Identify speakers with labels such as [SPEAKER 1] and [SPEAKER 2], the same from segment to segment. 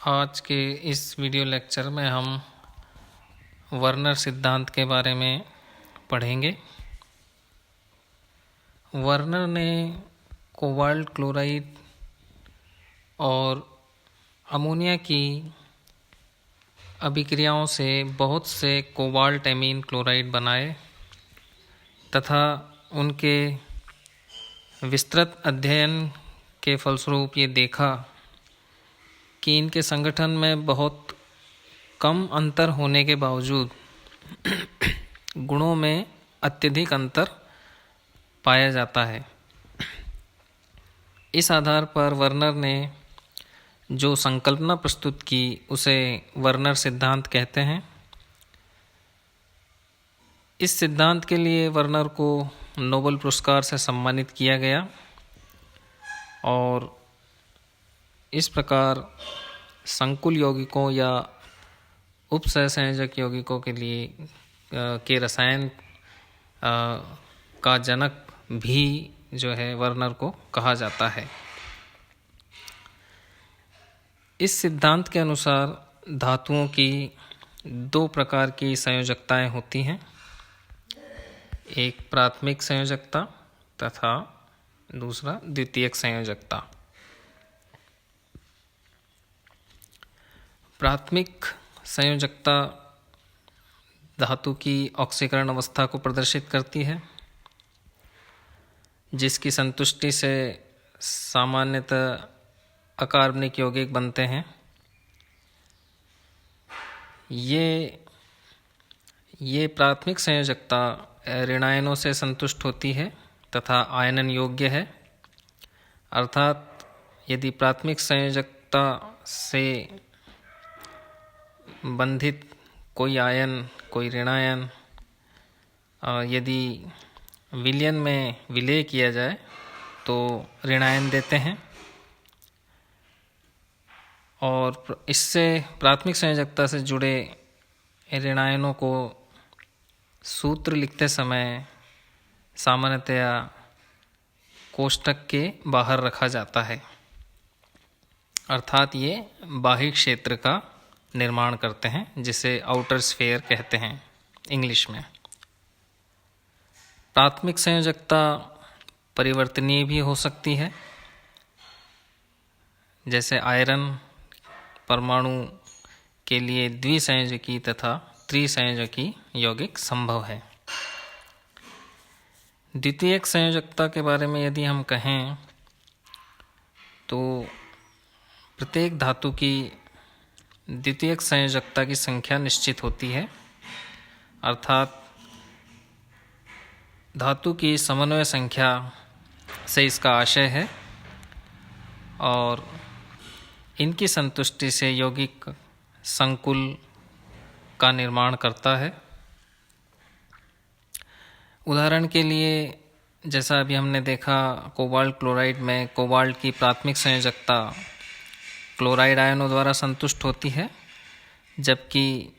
[SPEAKER 1] आज के इस वीडियो लेक्चर में हम वर्नर सिद्धांत के बारे में पढ़ेंगे। वर्नर ने कोबाल्ट क्लोराइड और अमोनिया की अभिक्रियाओं से बहुत से कोबाल्ट एमीन क्लोराइड बनाए तथा उनके विस्तृत अध्ययन के फलस्वरूप ये देखा कि इनके संगठन में बहुत कम अंतर होने के बावजूद गुणों में अत्यधिक अंतर पाया जाता है। इस आधार पर वर्नर ने जो संकल्पना प्रस्तुत की उसे वर्नर सिद्धांत कहते हैं। इस सिद्धांत के लिए वर्नर को नोबेल पुरस्कार से सम्मानित किया गया और इस प्रकार संकुल यौगिकों या उपसहसंयोजक यौगिकों के लिए के रसायन का जनक भी जो है वर्नर को कहा जाता है। इस सिद्धांत के अनुसार धातुओं की दो प्रकार की संयोजकताएं होती हैं, एक प्राथमिक संयोजकता तथा दूसरा द्वितीयक संयोजकता। प्राथमिक संयोजकता धातु की ऑक्सीकरण अवस्था को प्रदर्शित करती है, जिसकी संतुष्टि से सामान्यतः अकार्बनिक यौगिक बनते हैं। ये प्राथमिक संयोजकता ऋणायनों से संतुष्ट होती है तथा आयनन योग्य है। अर्थात यदि प्राथमिक संयोजकता से बंधित कोई आयन, कोई ऋणायन यदि विलयन में विलय किया जाए तो ऋणायन देते हैं और इससे प्राथमिक संयोजकता से जुड़े ऋणायनों को सूत्र लिखते समय सामान्यतया कोष्ठक के बाहर रखा जाता है, अर्थात ये बाह्य क्षेत्र का निर्माण करते हैं, जिसे आउटर स्फीयर कहते हैं इंग्लिश में। प्राथमिक संयोजकता परिवर्तनीय भी हो सकती है, जैसे आयरन परमाणु के लिए द्विसंयोजकी तथा त्रिसंयोजकी यौगिक संभव है। द्वितीयक संयोजकता के बारे में यदि हम कहें तो प्रत्येक धातु की द्वितीयक संयोजकता की संख्या निश्चित होती है, अर्थात धातु की समन्वय संख्या से इसका आशय है और इनकी संतुष्टि से यौगिक संकुल का निर्माण करता है। उदाहरण के लिए जैसा अभी हमने देखा, कोबाल्ट क्लोराइड में कोबाल्ट की प्राथमिक संयोजकता क्लोराइड आयनों द्वारा संतुष्ट होती है, जबकि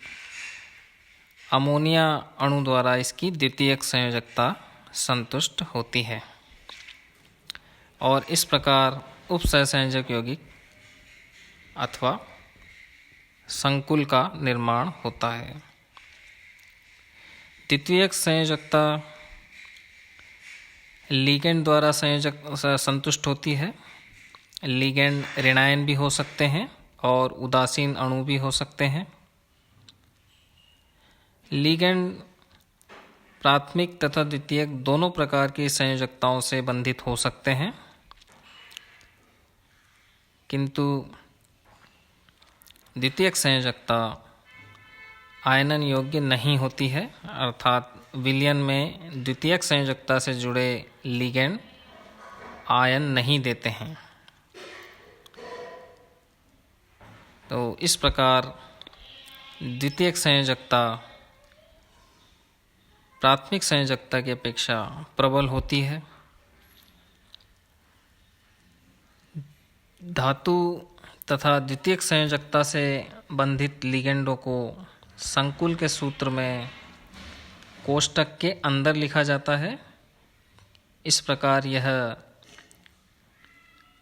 [SPEAKER 1] अमोनिया अणु द्वारा इसकी द्वितीयक संयोजकता संतुष्ट होती है और इस प्रकार उपसहसंयोजक यौगिक अथवा संकुल का निर्माण होता है। द्वितीयक संयोजकता लिगेंड द्वारा संतुष्ट होती है। लिगेंड ऋणायन भी हो सकते हैं और उदासीन अणु भी हो सकते हैं। लिगेंड प्राथमिक तथा द्वितीयक दोनों प्रकार की संयोजकताओं से बंधित हो सकते हैं, किंतु द्वितीयक संयोजकता आयनन योग्य नहीं होती है, अर्थात विलयन में द्वितीयक संयोजकता से जुड़े लिगेंड आयन नहीं देते हैं। तो इस प्रकार द्वितीयक संयोजकता प्राथमिक संयोजकता की अपेक्षा प्रबल होती है। धातु तथा द्वितीयक संयोजकता से बंधित लिगेंडों को संकुल के सूत्र में कोष्ठक के अंदर लिखा जाता है। इस प्रकार यह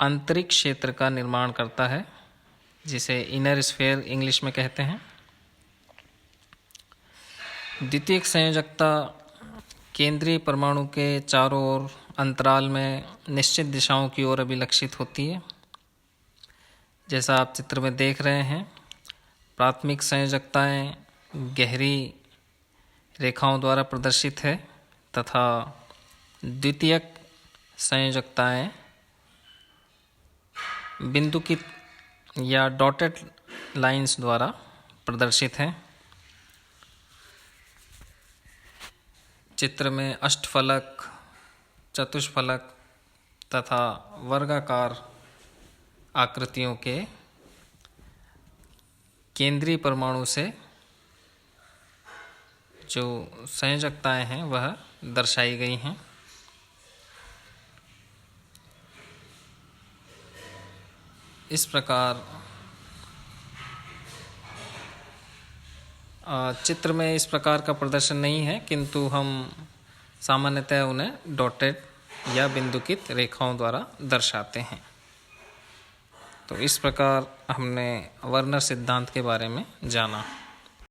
[SPEAKER 1] आंतरिक क्षेत्र का निर्माण करता है जिसे इनर स्फीयर इंग्लिश में कहते हैं। द्वितीयक संयोजकता केंद्रीय परमाणु के चारों ओर अंतराल में निश्चित दिशाओं की ओर अभिलक्षित होती है। जैसा आप चित्र में देख रहे हैं, प्राथमिक संयोजकताएं गहरी रेखाओं द्वारा प्रदर्शित है तथा द्वितीयक संयोजकताएं बिंदुकित या डॉटेड लाइंस द्वारा प्रदर्शित हैं। चित्र में अष्टफलक, चतुष्फलक तथा वर्गाकार आकृतियों के केंद्रीय परमाणु से जो संयोजकताएं हैं वह दर्शाई गई हैं। इस प्रकार चित्र में इस प्रकार का प्रदर्शन नहीं है, किंतु हम सामान्यतः उन्हें डॉटेड या बिंदुकित रेखाओं द्वारा दर्शाते हैं। तो इस प्रकार हमने वर्नर सिद्धांत के बारे में जाना।